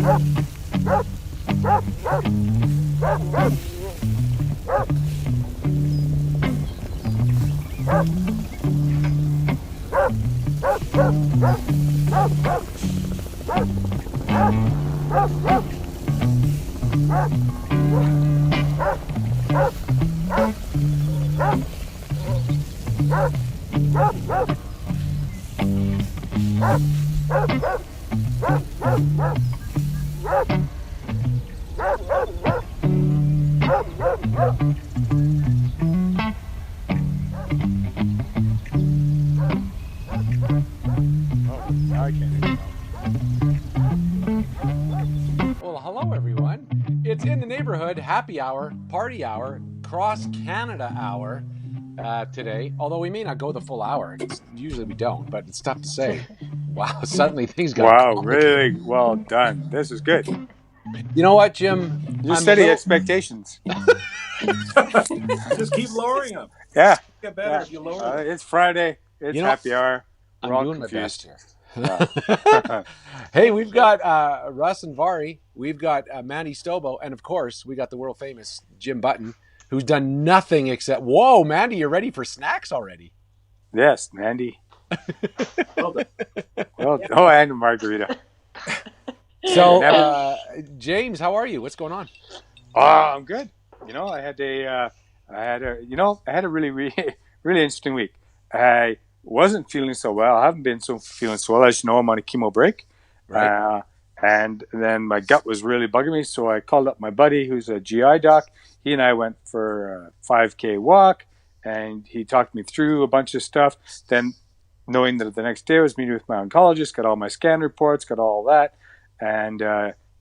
Well, hello everyone. It's In the Neighborhood Happy Hour, Party Hour, Cross Canada Hour today. Although we may not go the full hour. Usually we don't, but it's tough to say. Wow, suddenly things got complicated. Really well done. This is good. You know what, Jim? You're setting expectations. Just keep lowering them. Yeah. Get better if you lower them. It's Friday. It's happy hour. I'm We're all doing confused. my best here. Hey, we've got Russ and Vari. We've got Mandy Stobo. And, of course, we got the world-famous Jim Button, who's done nothing except... Whoa, Mandy, you're ready for snacks already. Yes, Mandy. Well done. Oh, and a margarita. So, James, how are you? What's going on? Oh, I'm good. You know, I had a really, really, really interesting week. I wasn't feeling so well. I haven't been feeling so well. As you know, I'm on a chemo break. Right. And then my gut was really bugging me. So I called up my buddy who's a GI doc. He and I went for a 5K walk, and he talked me through a bunch of stuff. Then, knowing that the next day I was meeting with my oncologist, got all my scan reports, got all that. And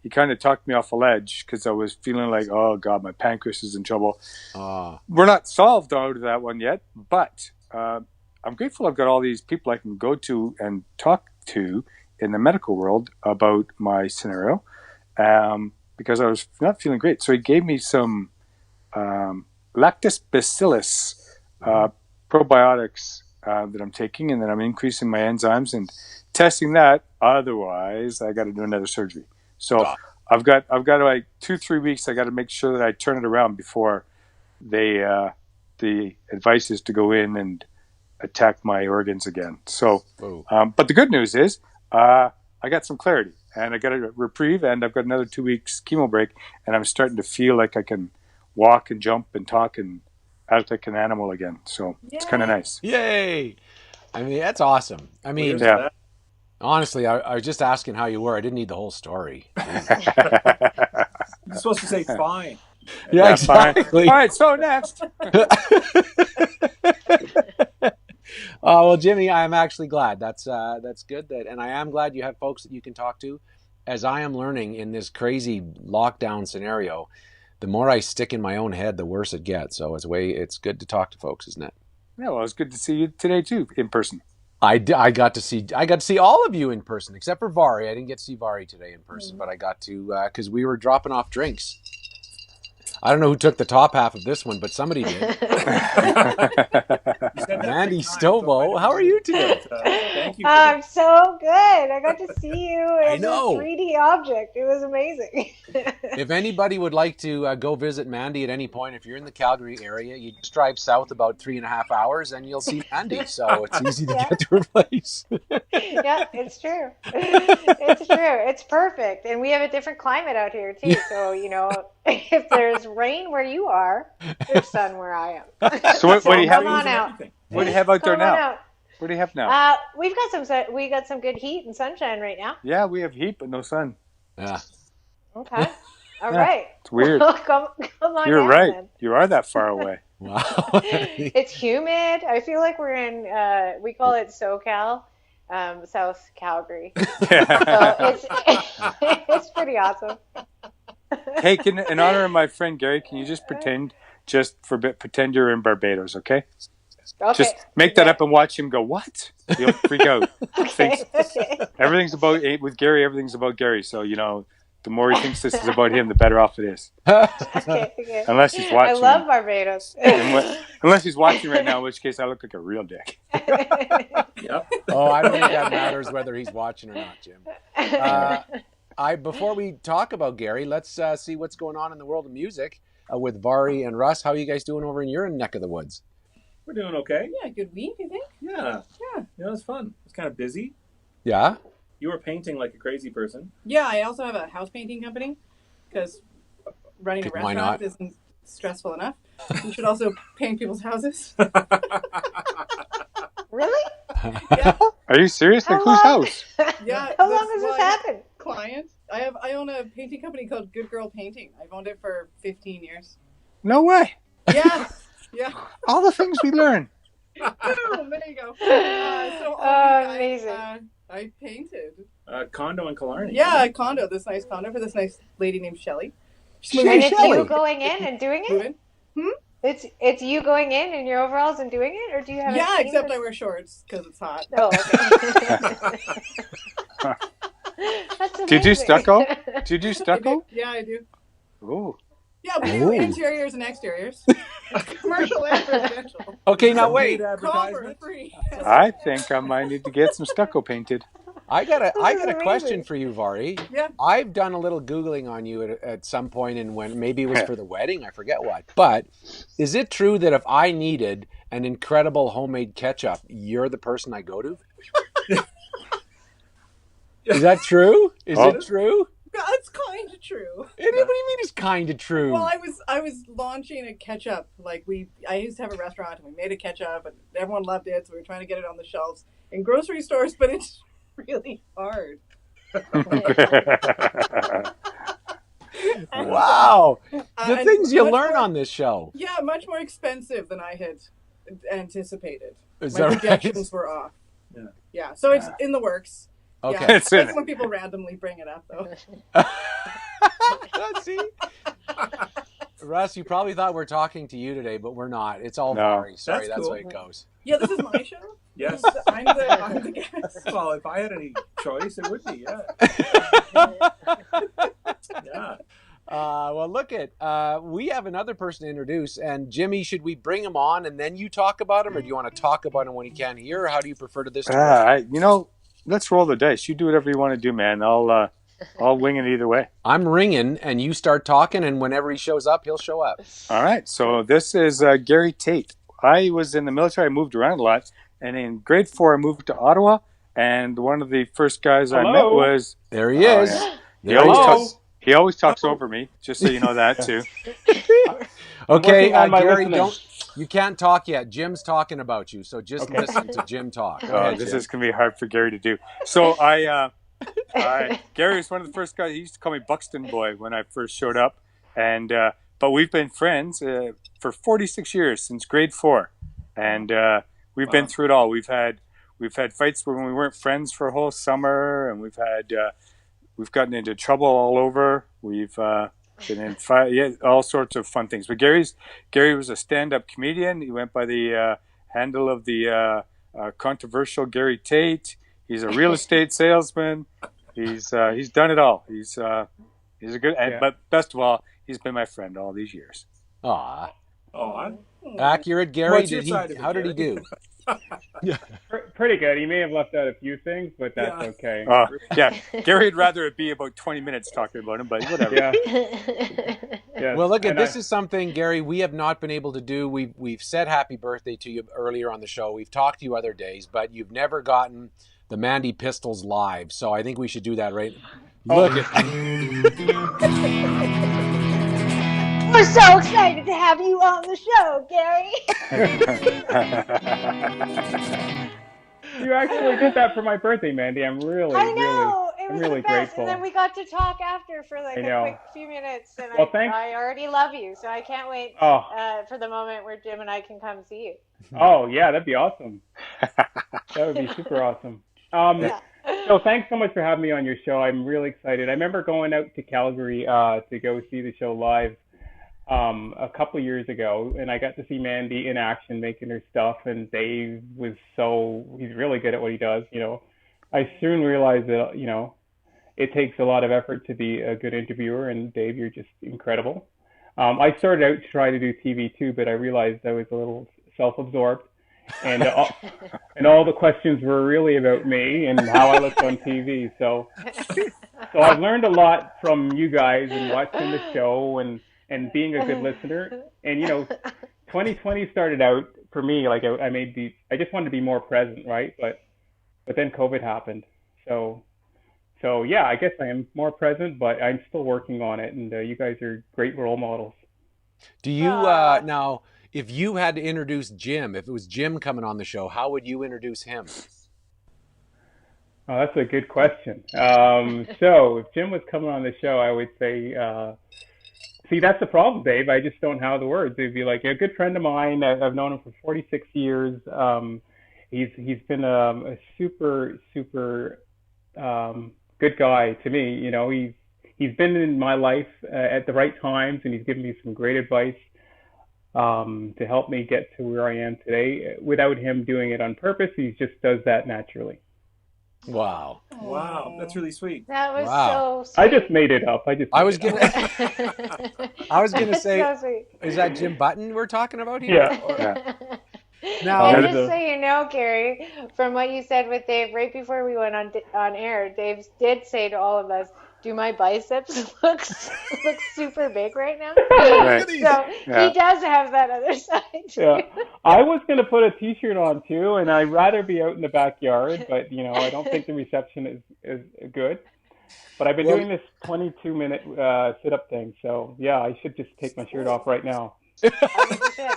he kind of talked me off a ledge because I was feeling like, oh, God, my pancreas is in trouble. We're not solved out of that one yet, but I'm grateful I've got all these people I can go to and talk to in the medical world about my scenario because I was not feeling great. So he gave me some lactobacillus probiotics that I'm taking, and then I'm increasing my enzymes and testing that. Otherwise, I got to do another surgery. So I've got like 2-3 weeks. I got to make sure that I turn it around before the advice is to go in and attack my organs again. So, but the good news is I got some clarity, and I got a reprieve, and I've got another 2 weeks chemo break, and I'm starting to feel like I can walk and jump and talk and act like an animal again. So It's kind of nice. Yay! I mean, that's awesome. I mean, honestly, I was just asking how you were. I didn't need the whole story. You're supposed to say fine. Yeah, exactly. Fine. All right, so next. Well, Jimmy, I am actually glad. That's good. And I am glad you have folks that you can talk to. As I am learning in this crazy lockdown scenario, the more I stick in my own head, the worse it gets. So it's good to talk to folks, isn't it? Yeah, well, it's good to see you today too, in person. I got to see all of you in person, except for Vari. I didn't get to see Vari today in person, but I got to because we were dropping off drinks. I don't know who took the top half of this one, but somebody did. Mandy Stobo, how are you today? Thank you. I'm so good. I got to see you as a know. 3D object. It was amazing. If anybody would like to go visit Mandy at any point, if you're in the Calgary area, you just drive south about 3.5 hours and you'll see Mandy. So it's easy to get to her place. Yeah, it's true. It's true. It's perfect. And we have a different climate out here too. So, if there's rain where you are, there's sun where I am. So what do you have? Come on out. What do you have out there now? Out. What do you have now? We got some good heat and sunshine right now. Yeah, we have heat but no sun. Yeah. Okay. All right. It's weird. Well, come on. You're down, right. then. You are that far away. Wow. It's humid. I feel like we're in. We call it SoCal, South Calgary. So it's pretty awesome. Hey, in honor of my friend Gary, can you just pretend you're in Barbados, okay? Okay. Just make that up and watch him go, what? He'll freak out. Okay. Everything's about Gary. So, the more he thinks this is about him, the better off it is. Okay. Unless he's watching. I love Barbados. Unless he's watching right now, in which case I look like a real dick. Yep. Oh, I don't think that matters whether he's watching or not, Jim. before we talk about Gary, let's see what's going on in the world of music with Vari and Russ. How are you guys doing over in your neck of the woods? We're doing okay. Yeah, good week, I think. Yeah. Yeah. It was fun. It was kind of busy. Yeah. You were painting like a crazy person. Yeah, I also have a house painting company because running a Why restaurant not? isn't stressful enough. You should also paint people's houses. Really? Yeah, Are you serious? Like How whose long? house? yeah. How long that's has this why happened? Client. I own a painting company called Good Girl Painting. I've owned it for 15 years. No way. Yeah, yeah. All the things we learn. Boom, there you go. So all week Amazing. I painted. Condo in Killarney. Yeah, a condo. This nice condo for this nice lady named Shelley. She's And moving. it's Shelley. you going in and doing it? Moving. It's you going in your overalls and doing it, or do you have? Yeah, a team except I that's- wear shorts because it's hot. Oh, okay. That's amazing. Do you do stucco? Do you do I do. stucco? Yeah, I do. Oh. Yeah, we do Oh. interiors and exteriors. Commercial and residential. Okay, now wait. Call for Advertisement. free. I think I might need to get some stucco painted. I got a amazing. question for you, Vari. Yeah. I've done a little Googling on you at some point, and when maybe it was for the wedding, I forget what. But is it true that if I needed an incredible homemade ketchup, you're the person I go to? Is that true? Is Oh. it true? That's kind of true. What do you mean it's kind of true? Well, I was launching a ketchup. I used to have a restaurant and we made a ketchup and everyone loved it, so we were trying to get it on the shelves in grocery stores, but it's really hard. Wow. The And things you much learn more- on this show. Yeah, much more expensive than I had anticipated. Is My that right? projections were off. Yeah. Yeah, so it's in the works. Okay. Yeah, It's in like it. when people randomly bring it up, though. See? Russ, you probably thought we're talking to you today, but we're not. It's all No. Vari. Sorry, That's that's cool. the way it goes. Yeah, this is my show. Yes. I'm the guest. Well, if I had any choice, it would be, yeah. Yeah. Well, look we have another person to introduce, and Jimmy, should we bring him on and then you talk about him, or do you want to talk about him when he can't hear, or how do you prefer to this? Let's roll the dice. You do whatever you want to do, man. I'll wing it either way. I'm ringing, and you start talking, and whenever he shows up, he'll show up. All right. So this is Gary Tate. I was in the military. I moved around a lot. And in grade 4, I moved to Ottawa. And one of the first guys I met was... There he is. yeah. There he is. He always talks over me, just so you know that, too. Okay, working on my Gary, listening. you can't talk yet. Jim's talking about you, so just listen to Jim talk. Go ahead, This Jim. is going to be hard for Gary to do. So Gary was one of the first guys. He used to call me Buxton Boy when I first showed up. And but we've been friends for 46 years, since grade 4. And we've been through it all. We've had fights when we weren't friends for a whole summer, and we've gotten into trouble all over. We've been in all sorts of fun things. But Gary was a stand-up comedian. He went by the handle of the controversial Gary Tate. He's a real estate salesman. He's done it all. He's a good, but best of all, he's been my friend all these years. Aw. Oh, Accurate, Gary. What's your side of it, How did he Gary? do? Pretty good. He may have left out a few things, but that's Yeah. okay. Yeah, Gary'd rather it be about 20 minutes talking about him, but whatever. Yeah. Yes. Well, look, And this is something, Gary, we have not been able to do. We've said happy birthday to you earlier on the show. We've talked to you other days, but you've never gotten the Mandy Pistols live. So I think we should do that, right? Look at We're so excited to have you on the show, Gary. You actually did that for my birthday, Mandy. I'm really, I know. really, It I'm was really the best. grateful. And then we got to talk after for like I a know. quick few minutes. And Well, thanks. I already love you. So I can't wait for the moment where Jim and I can come see you. Oh, yeah, that'd be awesome. That would be super awesome. Yeah. So thanks so much for having me on your show. I'm really excited. I remember going out to Calgary to go see the show live a couple years ago, and I got to see Mandy in action making her stuff, and Dave he's really good at what he does. I soon realized that, it takes a lot of effort to be a good interviewer, and Dave, you're just incredible. I started out to try to do TV too, but I realized I was a little self-absorbed, and all the questions were really about me and how I looked on TV. So I've learned a lot from you guys and watching the show and being a good listener. And 2020 started out for me like I just wanted to be more present, right? But then COVID happened. So yeah, I guess I am more present, but I'm still working on it. And you guys are great role models. Do you Aw. now? If you had to introduce Jim, if it was Jim coming on the show, how would you introduce him? Oh, that's a good question. So if Jim was coming on the show, I would say, see, that's the problem, Dave. I just don't have the words. It'd be like a good friend of mine. I've known him for 46 years. He's been a super good guy to me. He's been in my life at the right times, and he's given me some great advice to help me get to where I am today. Without him doing it on purpose, he just does that naturally. Wow. Wow, that's really sweet. That was Wow. so I sweet. just made it up. I was Made it up. gonna, I was gonna That's say, so sweet. is that Jim Button we're talking about here? Yeah. Yeah. Now, And That is just so you know, Gary, from what you said with Dave right before we went on air, Dave did say to all of us, "Do my biceps look super big right now?" Right. So Yeah. he does have that other side Yeah. too. I was going to put a t-shirt on too, and I'd rather be out in the backyard, but I don't think the reception is good. But I've been well, doing this 22-minute sit-up thing, so yeah, I should just take my shirt off right now. I think you should.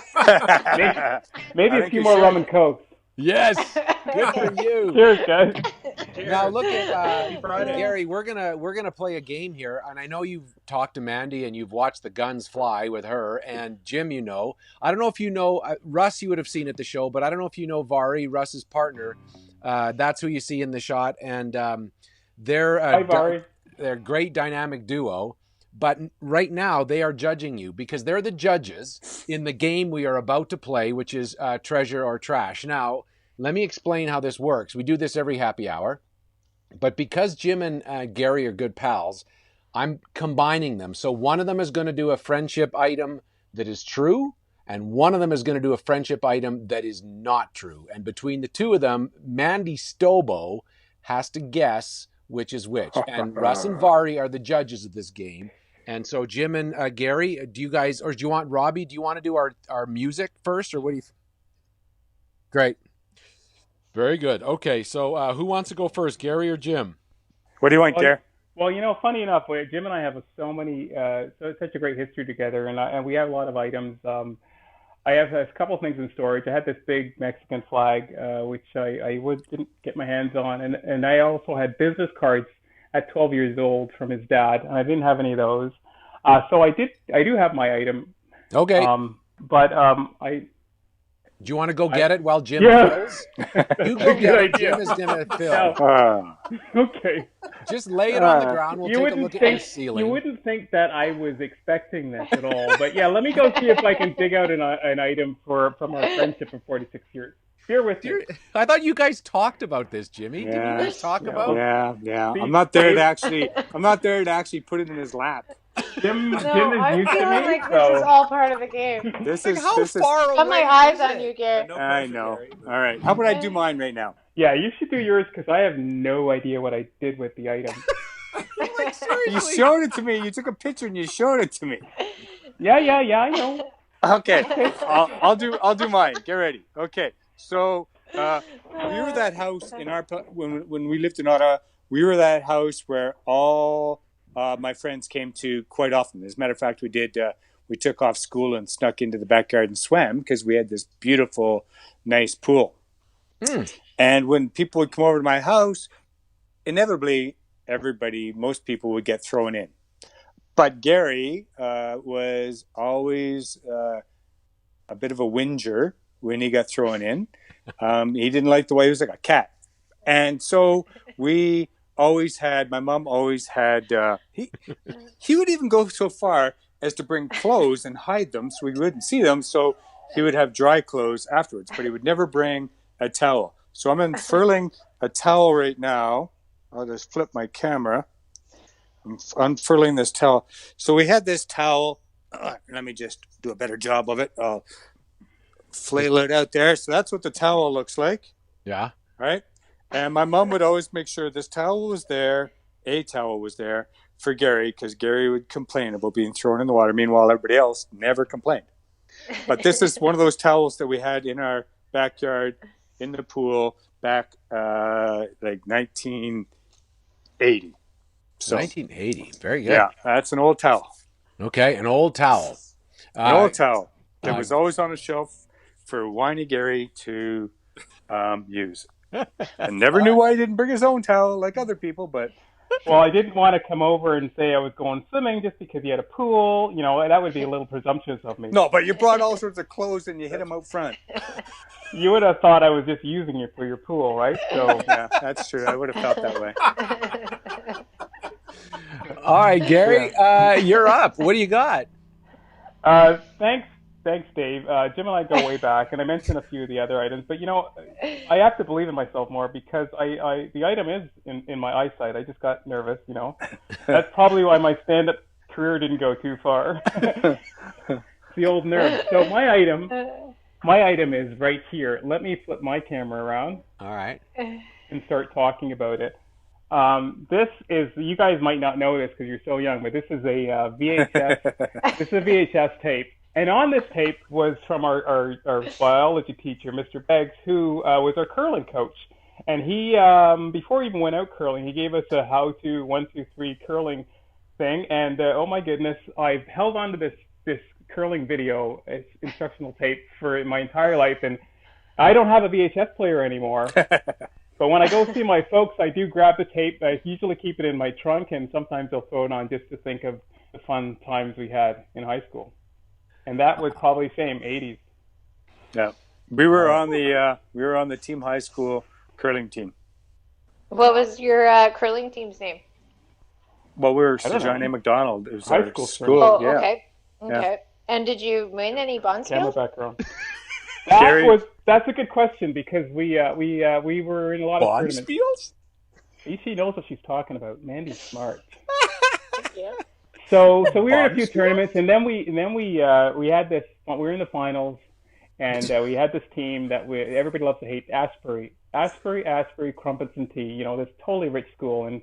Maybe, I maybe a think few you more should. rum and cokes. yes, good for you. Cheers, guys. Now Cheers. look at Happy Friday. Gary. We're gonna play a game here, and I know you've talked to Mandy and you've watched the guns fly with her and Jim. I don't know if you know Russ. You would have seen at the show, but I don't know if you know Vari, Russ's partner. That's who you see in the shot, and they're Hi, Vari. they're a great dynamic duo. But right now they are judging you because they're the judges in the game we are about to play, which is Treasure or Trash. Now, let me explain how this works. We do this every happy hour. But because Jim and Gary are good pals, I'm combining them. So one of them is going to do a friendship item that is true, and one of them is going to do a friendship item that is not true. And between the two of them, Mandy Stobo has to guess which is which. And Russ and Vari are the judges of this game. And so Jim and Gary, do you guys, or do you want Robbie, do you want to do our music first, or what do you? Great. Very good. Okay, so who wants to go first, Gary or Jim? What do you want, Gary? Well, funny enough, Jim and I have such a great history together, and we have a lot of items. I have a couple of things in storage. I had this big Mexican flag, which I didn't get my hands on, and I also had business cards at 12 years old from his dad, and I didn't have any of those. So I do have my item. Okay. But I. Do you want to go get it while Jim fills? You go Good get it. idea. Jim is going to fill. Okay. Just lay it on the ground. We'll take a look at your You ceiling. wouldn't think that I was expecting this at all, but yeah, let me go see if I can dig out an item from our friendship for 46 years. Bear with me. I thought you guys talked about this, Jimmy. Yeah. Did you guys talk about? Yeah. I'm not there to actually put it in his lap. Jim No, is I'm new to feeling me, like this is all part of the game. This Like, is how this is. far Got away my eyes is on it? you, Gary. No I pressure, know. Gary. All right. How about I do mine right now? Yeah, you should do yours because I have no idea what I did with the item. Like, You seriously. showed it to me. You took a picture and you showed it to me. Yeah, I know. Okay. I'll do mine. Get ready. Okay. So we were that house in our when we lived in Ottawa. We were that house where all my friends came to quite often. As a matter of fact, we took off school and snuck into the backyard and swam because we had this beautiful, nice pool. And when people would come over to my house, inevitably, most people would get thrown in. But Gary was always a bit of a whinger when he got thrown in. He didn't like the way he was like a cat. And so my mom always had, he would even go so far as to bring clothes and hide them so we wouldn't see them. So he would have dry clothes afterwards, but he would never bring a towel. So I'm unfurling a towel right now. I'll just flip my camera. I'm unfurling this towel. So we had this towel. Let me just do a better job of it. flail it out there. So that's what the towel looks like, Yeah. right? And my mom would always make sure this towel was there, a towel was there for Gary, because Gary would complain about being thrown in the water. Meanwhile, everybody else never complained. But this is one of those towels that we had in our backyard in the pool back like 1980. So 1980. Very good. yeah, that's an old towel. Okay, an old towel. An old towel that was always on a shelf for whiny Gary to use. I never knew why he didn't bring his own towel like other people, but... Well, I didn't want to come over and say I was going swimming just because he had a pool. You know, that would be a little presumptuous of me. No, but you brought all sorts of clothes and you hit him out front. You would have thought I was just using you for your pool, right? So yeah, that's true. I would have felt that way. All right, Gary, you're up. What do you got? Thanks, Dave. Jim and I go way back, and I mentioned a few of the other items, but you know, I have to believe in myself more because the item is in my eyesight. I just got nervous, you know. That's probably why my stand-up career didn't go too far. It's the old nerve. So my item is right here. Let me flip my camera around. All right. And start talking about it. This is, you guys might not know this because you're so young, but this is a VHS. This is a VHS tape. And on this tape was from our biology teacher, Mr. Beggs, who was our curling coach. And he, before he even went out curling, he gave us a how-to 1, 2, 3 curling thing. And oh my goodness, I've held on to this curling video, instructional tape, for my entire life. And I don't have a VHS player anymore. But when I go see my folks, I do grab the tape. I usually keep it in my trunk, and sometimes I'll throw it on just to think of the fun times we had in high school. And that was probably same 80s. Yeah, we were on the team high school curling team. What was your curling team's name? Well, we were Sejan A. McDonald. It was high our school. Oh, yeah. okay. Yeah. And did you win any bond Camera skills? background. That's a good question because we were in a lot of Bond tournaments. spiels? EC knows what she's talking about. Mandy's smart. Yeah. So we were in a few tournaments, and then we had this. We were in the finals, and we had this team that everybody loves to hate. Asbury, Crumpets and Tea. You know, this totally rich school and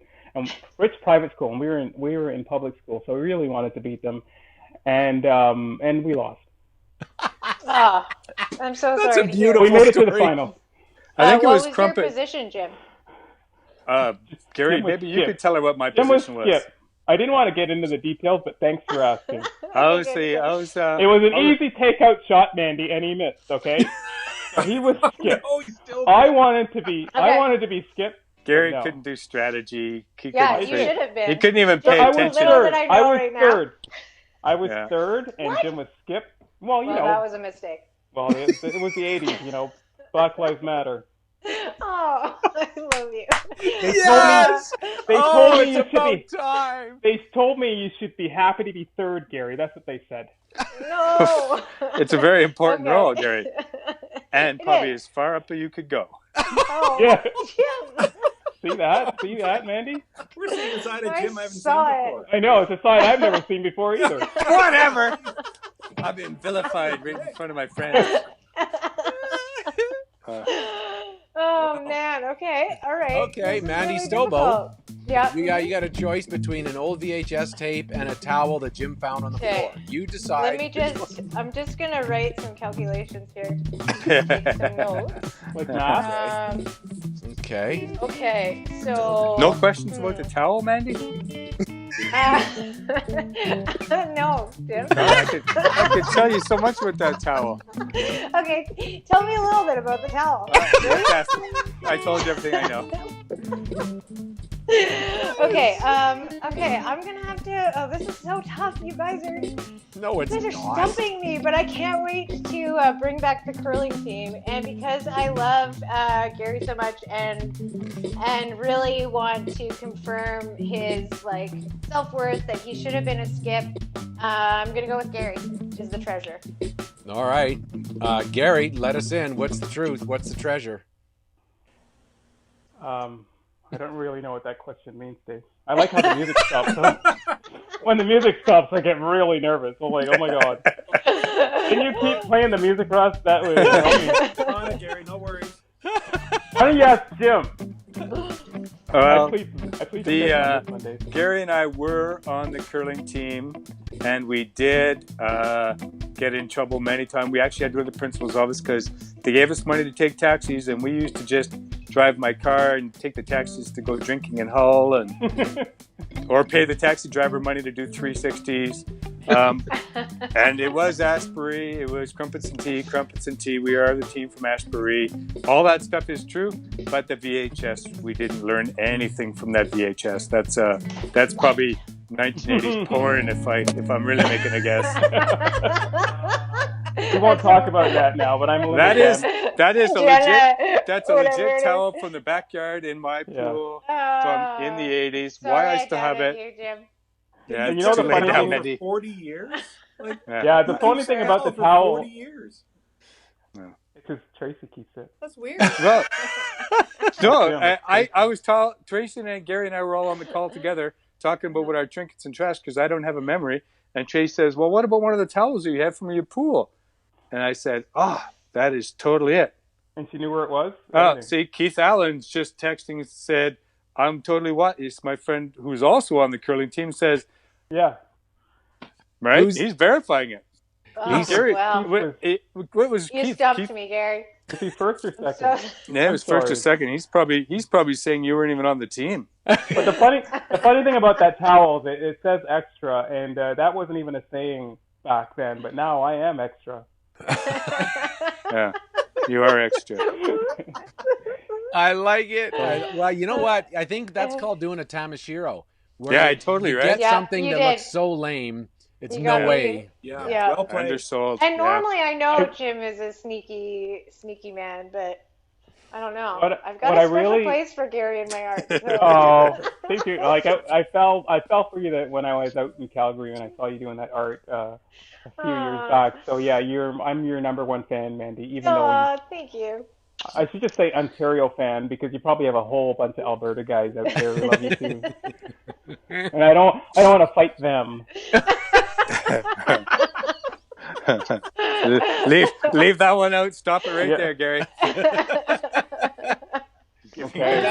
rich private school, and we were in public school, so we really wanted to beat them, and we lost. Oh, I'm so That's sorry. a beautiful We made it to the story. final. I think it was what was Crumpet. your position, Jim? Gary, Jim was maybe you skip. could tell her what my Jim was position was. skip. I didn't want to get into the details, but thanks for asking. I was. It was an easy takeout shot, Mandy, and he missed. Okay, so he was skip. Oh, you still I wanted to be skip. Gary No. couldn't do strategy. Yeah, you should have been. He couldn't even pay I was attention. Little third. that I know right now. I was Yeah. third, and What? Jim was skip. Well, you Well, know, that was a mistake. well, it was the '80s. You know, Black Lives Matter. Oh, I love you. Yes! They Oh, told me it's you should about be. time. They told me you should be happy to be third, Gary. That's what they said. No. It's a very important Okay. role, Gary, and It probably is. as far up as you could go. Oh, Yeah. Jim. See that, Mandy? We're seeing a side of I Jim I haven't saw seen it. before. I know, it's a side I've never seen before either. Whatever. I've been vilified right in front of my friends. Oh man. Okay. All right. Okay, This is Mandy really Stobo. difficult. Yeah. You got a choice between an old VHS tape and a towel that Jim found on the Okay. floor. You decide. I'm just gonna write some calculations here. Take some notes. Like math? Okay. Okay. So. No questions about the towel, Mandy? No, Jim. I could tell you so much about that towel. Okay, tell me a little bit about the towel. I told you everything I know. Okay, I'm gonna have to. Oh, this is so tough. You guys are stumping me, but I can't wait to bring back the curling team. And because I love Gary so much, and really want to confirm his self-worth that he should have been a skip, I'm gonna go with Gary. Is the treasure. All right. Gary, let us in. What's the truth? What's the treasure? I don't really know what that question means, Dave. I like how the music stops. When the music stops, I get really nervous. I'm like, oh my god. Can you keep playing the music, Russ? That would help me. On it, Gary. No worries. Why don't you ask Jim? Well, I plead the on this Monday. Gary and I were on the curling team, and we did get in trouble many times. We actually had to go to the principal's office because they gave us money to take taxis, and we used to just drive my car and take the taxis to go drinking in Hull, and or pay the taxi driver money to do 360s. And it was Ashbury, it was Crumpets and Tea. We are the team from Ashbury. All that stuff is true, but the VHS, we didn't learn anything from that VHS. That's probably 1980s porn if I'm really making a guess. We won't talk about that now, but I'm a That is a legit towel is. from the backyard in my pool Oh, from in the 80s. so Why I back still at have it. You, Jim. Yeah, And you know the funny thing- Mandy. 40 years? Like, Yeah, the funny thing about the for towel 40 years. is because Tracy keeps it. That's weird. Well, no, Yeah. I was told, Tracy and Gary and I were all on the call together talking about what our trinkets and trash because I don't have a memory. And Tracy says, well, what about one of the towels that you had from your pool? And I said, that is totally it. And she knew where it was? See, Keith Allen's just texting and said, I'm totally what? It's my friend who's also on the curling team says, Yeah. right? He's verifying it. Oh, Gary, well. what was You Keith? stumped me, Gary. Is he first or second? Yeah, it was first or second. He's probably saying you weren't even on the team. But the funny thing about that towel is it says extra, and that wasn't even a saying back then. But now I am extra. Yeah, you are extra. I like it. Well, you know what? I think that's called doing a Tamashiro. Yeah, totally you right. Get something you that did. looks so lame. It's You no got way. Yeah. Yeah. Well played. Undersold. And yeah. normally I know Jim is a sneaky man, but I don't know. I've got what a I special really- place for Gary in my heart. So. Oh, thank you. Like I fell for you that when I was out in Calgary and I saw you doing that art a few years back. So yeah, I'm your number one fan, Mandy. Even though Thank you. I should just say Ontario fan because you probably have a whole bunch of Alberta guys out there who love you too. And I don't want to fight them. leave that one out. Stop it right there, Gary. Okay.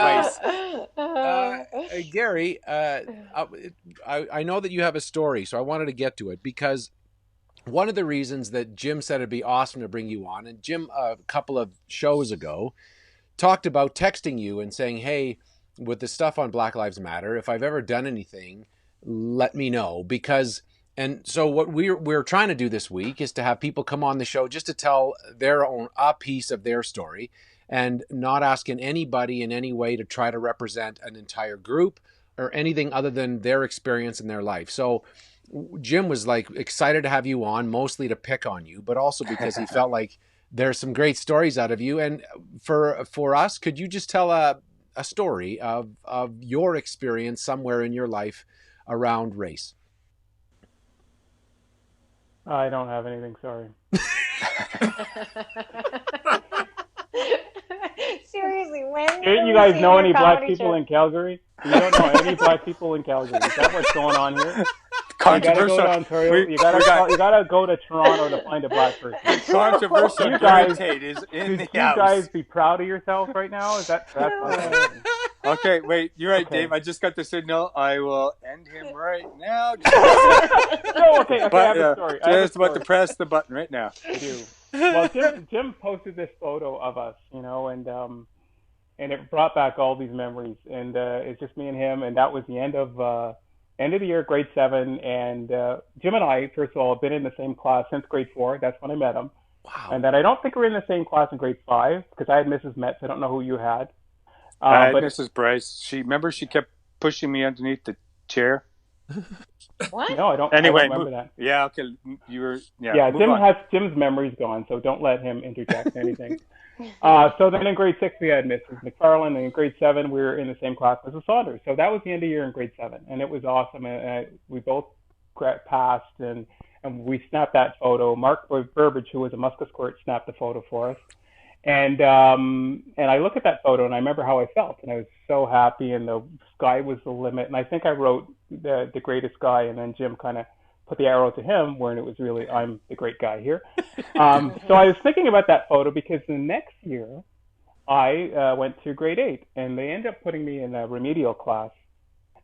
Gary, I know that you have a story, so I wanted to get to it because one of the reasons that Jim said it'd be awesome to bring you on, and Jim a couple of shows ago talked about texting you and saying, hey, with the stuff on Black Lives Matter, if I've ever done anything, let me know. Because, and so what we're trying to do this week is to have people come on the show just to tell a piece of their story and not asking anybody in any way to try to represent an entire group or anything other than their experience in their life. So Jim was like excited to have you on, mostly to pick on you, but also because he felt like there's some great stories out of you. And for us, could you just tell a story of your experience somewhere in your life around race? I don't have anything. Sorry. Seriously, when You guys know any black people in Calgary? You don't know any black people in Calgary. Is that what's going on here? You gotta go to Ontario. You gotta go to Toronto to find a black person. Controversial You guys- Tate is in the You house. guys be proud of yourself right now? Is that's Okay, wait. You're right, Okay. Dave. I just got the signal. I will end him right now. No, okay, I have a story. I have a Just about to story. press the button right now. I do. Well, Jim posted this photo of us, and it brought back all these memories. And it's just me and him, and that was the end of the year, grade 7. And Jim and I, first of all, have been in the same class since grade 4. That's when I met him. Wow. And then I don't think we were in the same class in grade 5 because I had Mrs. Metz. I don't know who you had. But But Mrs. Bryce, she kept pushing me underneath the chair. What? no, I don't. Anyway, I don't remember that. Yeah, okay. You were Yeah, move on. Jim's memory's gone, so don't let him interject anything. So then in grade 6 we had Mrs. McFarland, and in grade 7 we were in the same class as Mrs. Saunders. So that was the end of the year in grade 7, and it was awesome. And we both passed, and we snapped that photo. Mark Burbage, who was a Muskasquirt, snapped the photo for us. And I look at that photo and I remember how I felt, and I was so happy, and the sky was the limit. And I think I wrote the greatest guy, and then Jim kind of put the arrow to him when it was really I'm the great guy here. So I was thinking about that photo because the next year I went to grade 8, and they ended up putting me in a remedial class.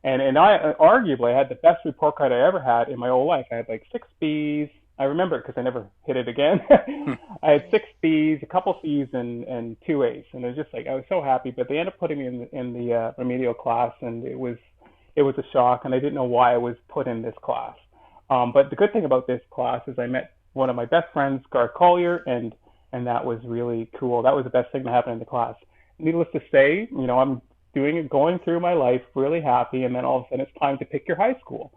And I arguably had the best report card I ever had in my whole life. I had like 6 B's. I remember it because I never hit it again. I had 6 B's, a couple C's, and 2 A's, and it was just like I was so happy. But they ended up putting me in the remedial class, and it was a shock, and I didn't know why I was put in this class. But the good thing about this class is I met one of my best friends, Garth Collier, and that was really cool. That was the best thing to happen in the class. Needless to say, I'm going through my life really happy, and then all of a sudden it's time to pick your high school.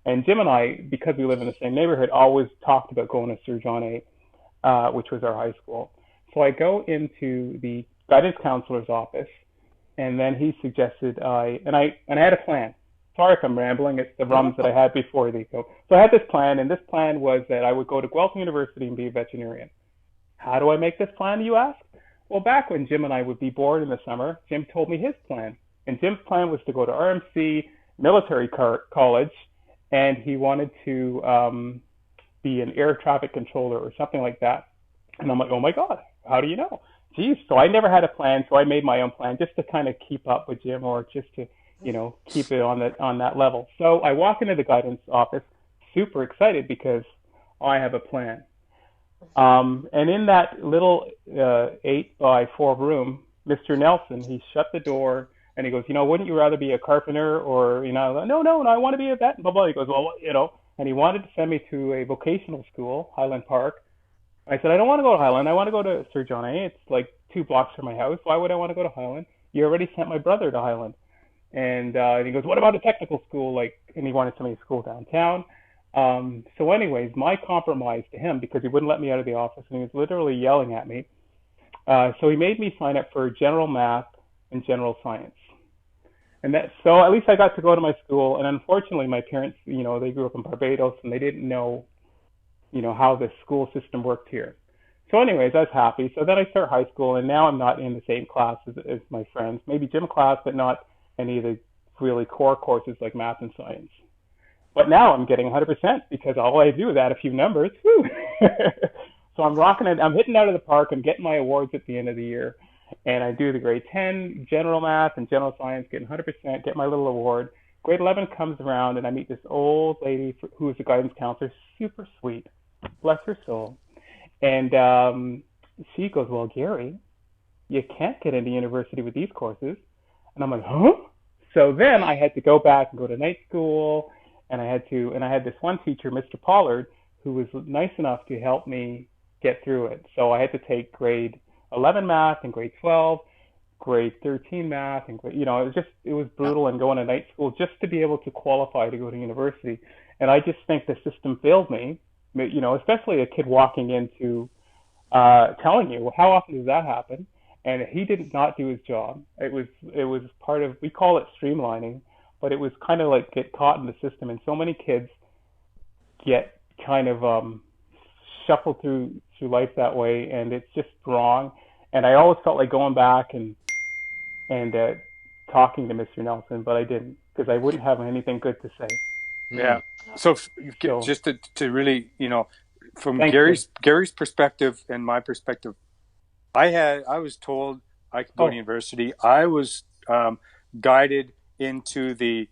And Jim and I, because we live in the same neighborhood, always talked about going to Sir John A, which was our high school. So I go into the guidance counselor's office, and then he suggested I had a plan. Sorry if I'm rambling. It's the rums that I had before they go. So I had this plan, and this plan was that I would go to Guelph University and be a veterinarian. How do I make this plan, you ask? Well, back when Jim and I would be bored in the summer, Jim told me his plan. And Jim's plan was to go to RMC Military College, and he wanted to be an air traffic controller or something like that. And I'm like, oh my God, how do you know? Geez, so I never had a plan, so I made my own plan just to kind of keep up with Jim, or just to, keep it on that level. So I walk into the guidance office, super excited because I have a plan. And in that little 8x4 room, Mr. Nelson, he shut the door and he goes, wouldn't you rather be a carpenter or, no, I want to be a vet, blah, blah. He goes, well, and he wanted to send me to a vocational school, Highland Park. I said, I don't want to go to Highland. I want to go to Sir John A. It's like 2 blocks from my house. Why would I want to go to Highland? You already sent my brother to Highland. And he goes, what about a technical school? And he wanted to send me to school downtown. So anyways, my compromise to him, because he wouldn't let me out of the office and he was literally yelling at me. So he made me sign up for general math and general science. So at least I got to go to my school. And unfortunately, my parents, they grew up in Barbados and they didn't know, how the school system worked here. So anyways, I was happy. So then I start high school, and now I'm not in the same class as my friends. Maybe gym class, but not any of the really core courses like math and science. But now I'm getting 100% because all I do is add a few numbers. So I'm rocking it. I'm hitting out of the park. I'm getting my awards at the end of the year. And I do the grade 10 general math and general science, getting 100%, get my little award. Grade 11 comes around, and I meet this old lady who is a guidance counselor, super sweet, bless her soul. And she goes, well, Gary, you can't get into university with these courses. And I'm like, huh? So then I had to go back and go to night school. And I had this one teacher, Mr. Pollard, who was nice enough to help me get through it. So I had to take grade 11 math and grade 12, grade 13 math, and it was brutal, and going to night school just to be able to qualify to go to university. And I just think the system failed me, especially a kid walking into telling you, how often does that happen? And he did not do his job. It was part of, we call it streamlining, but it was kind of like get caught in the system, and so many kids get kind of shuffled through life that way, and it's just wrong. And I always felt like going back and talking to Mr. Nelson, but I didn't, because I wouldn't have anything good to say. Yeah. So just to really, from Thanks, Gary's perspective and my perspective, I was told I could go to university. I was guided into the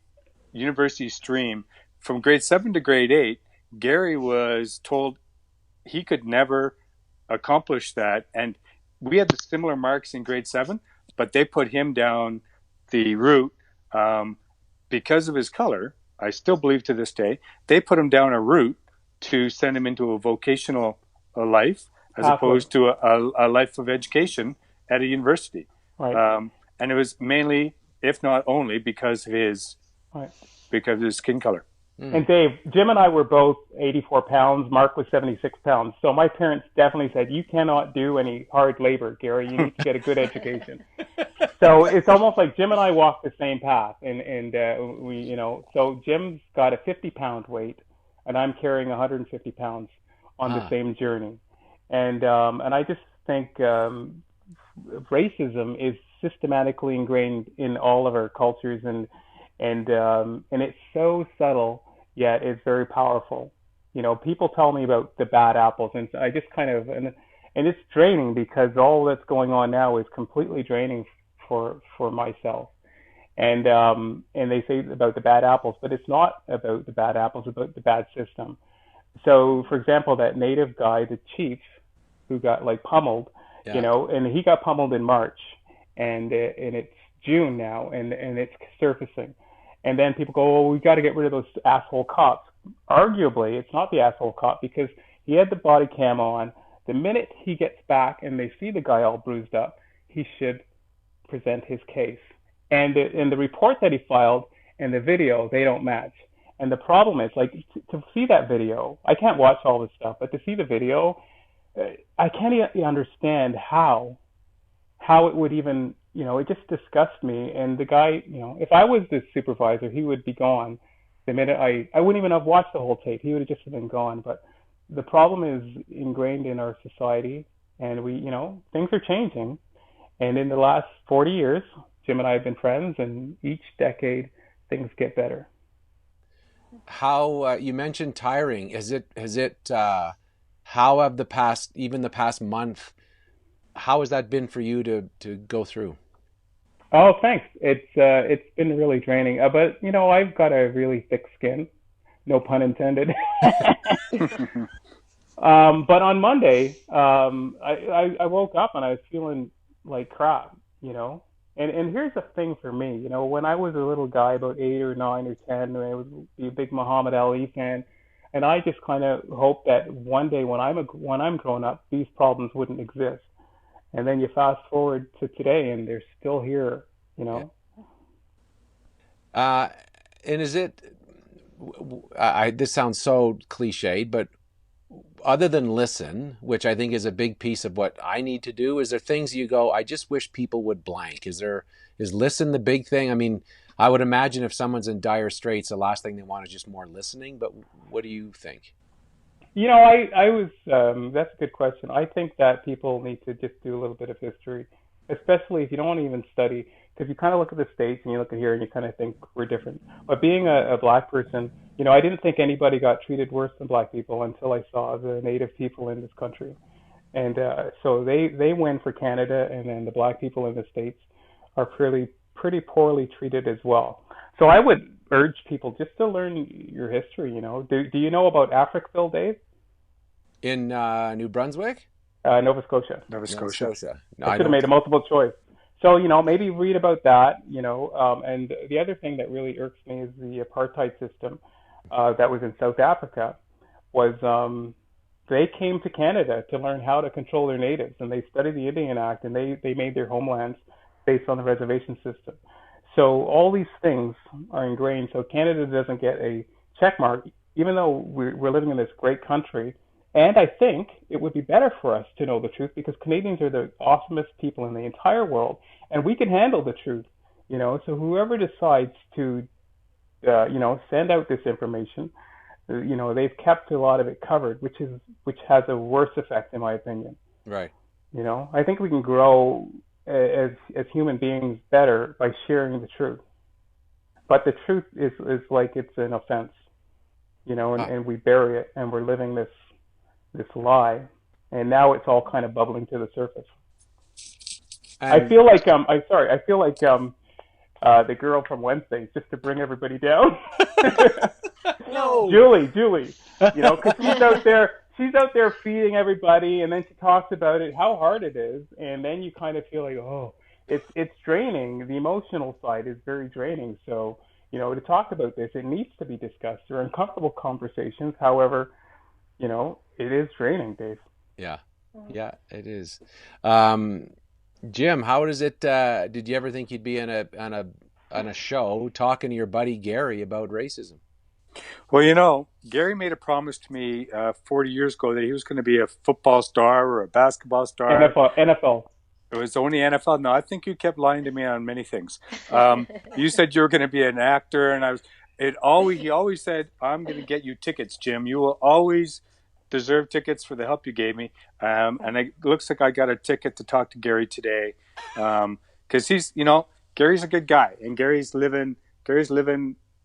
university stream from grade 7 to grade 8. Gary was told he could never accomplish that, and we had the similar marks in grade 7, but they put him down the route because of his color. I still believe to this day they put him down a route to send him into a vocational life as opposed to a life of education at a university. Right. And it was mainly, if not only, because of his skin color. And Dave, Jim and I were both 84 pounds. Mark was 76 pounds. So my parents definitely said, you cannot do any hard labor, Gary. You need to get a good education. So it's almost like Jim and I walked the same path. And we, so Jim's got a 50-pound weight, and I'm carrying 150 pounds on the same journey. And I just think racism is systematically ingrained in all of our cultures, and it's so subtle, yet it's very powerful. People tell me about the bad apples, and I just kind of and it's draining because all that's going on now is completely draining for myself. And they say about the bad apples, but it's not about the bad apples, it's about the bad system. So, for example, that native guy, the chief, who got like pummeled, Yeah. and he got pummeled in March, and it's June now, and it's surfacing, and then people go, well, we got to get rid of those asshole cops. Arguably, it's not the asshole cop because he had the body cam on. The minute he gets back and they see the guy all bruised up, he should present his case. And the report that he filed and the video, they don't match. And the problem is, like, to see that video, I can't watch all this stuff, but to see the video, I can't even understand how it would even, it just disgusts me. And the guy, if I was the supervisor, he would be gone the minute I wouldn't even have watched the whole tape. He would have just been gone. But the problem is ingrained in our society, and things are changing. And in the last 40 years, Jim and I have been friends, and each decade things get better. How you mentioned tiring? How have even the past month? How has that been for you to go through? Oh, thanks. It's been really draining, but I've got a really thick skin, no pun intended. But on Monday, I woke up and I was feeling like crap, And here's the thing for me, when I was a little guy, about 8 or 9 or 10, I was a big Muhammad Ali fan, and I just kind of hoped that one day when I'm grown up, these problems wouldn't exist. And then you fast forward to today, and they're still here, Yeah. And is it? This sounds so cliched, but other than listen, which I think is a big piece of what I need to do, is there things you go, I just wish people would blank? Is listen the big thing? I mean, I would imagine if someone's in dire straits, the last thing they want is just more listening, but what do you think? I was, that's a good question. I think that people need to just do a little bit of history, especially if you don't want to even study, because you kind of look at the States and you look at here and you kind of think we're different. But being a black person, I didn't think anybody got treated worse than black people until I saw the native people in this country. And so they win for Canada, and then the black people in the States are pretty poorly treated as well. So I would urge people just to learn your history. Do you know about Africville, Dave? In New Brunswick? Nova Scotia. Nova Scotia. No, I should have made a multiple choice. So, maybe read about that, and the other thing that really irks me is the apartheid system that was in South Africa was they came to Canada to learn how to control their natives, and they studied the Indian Act, and they made their homelands based on the reservation system. So all these things are ingrained. So Canada doesn't get a check mark, even though we're living in this great country. And I think it would be better for us to know the truth because Canadians are the awesomest people in the entire world, and we can handle the truth. So whoever decides to, send out this information, they've kept a lot of it covered, which has a worse effect, in my opinion. Right. I think we can grow as human beings better by sharing the truth. But the truth is like it's an offense, and we bury it, and we're living this lie, and now it's all kind of bubbling to the surface. I feel like the girl from Wednesday, just to bring everybody down. No, Julie, because she's out there feeding everybody, and then she talks about it, how hard it is, and then you kind of feel like, oh, it's draining. The emotional side is very draining. So, to talk about this, it needs to be discussed. There are uncomfortable conversations. However, it is draining, Dave. Yeah, it is. Jim, how does it? Did you ever think you'd be on a show talking to your buddy Gary about racism? Well, Gary made a promise to me 40 years ago that he was going to be a football star or a basketball star. NFL. It was only NFL. No, I think you kept lying to me on many things. You said you were going to be an actor, and he always said, I'm going to get you tickets, Jim. You will always deserve tickets for the help you gave me. And it looks like I got a ticket to talk to Gary today. Because he's, Gary's a good guy, and Gary's living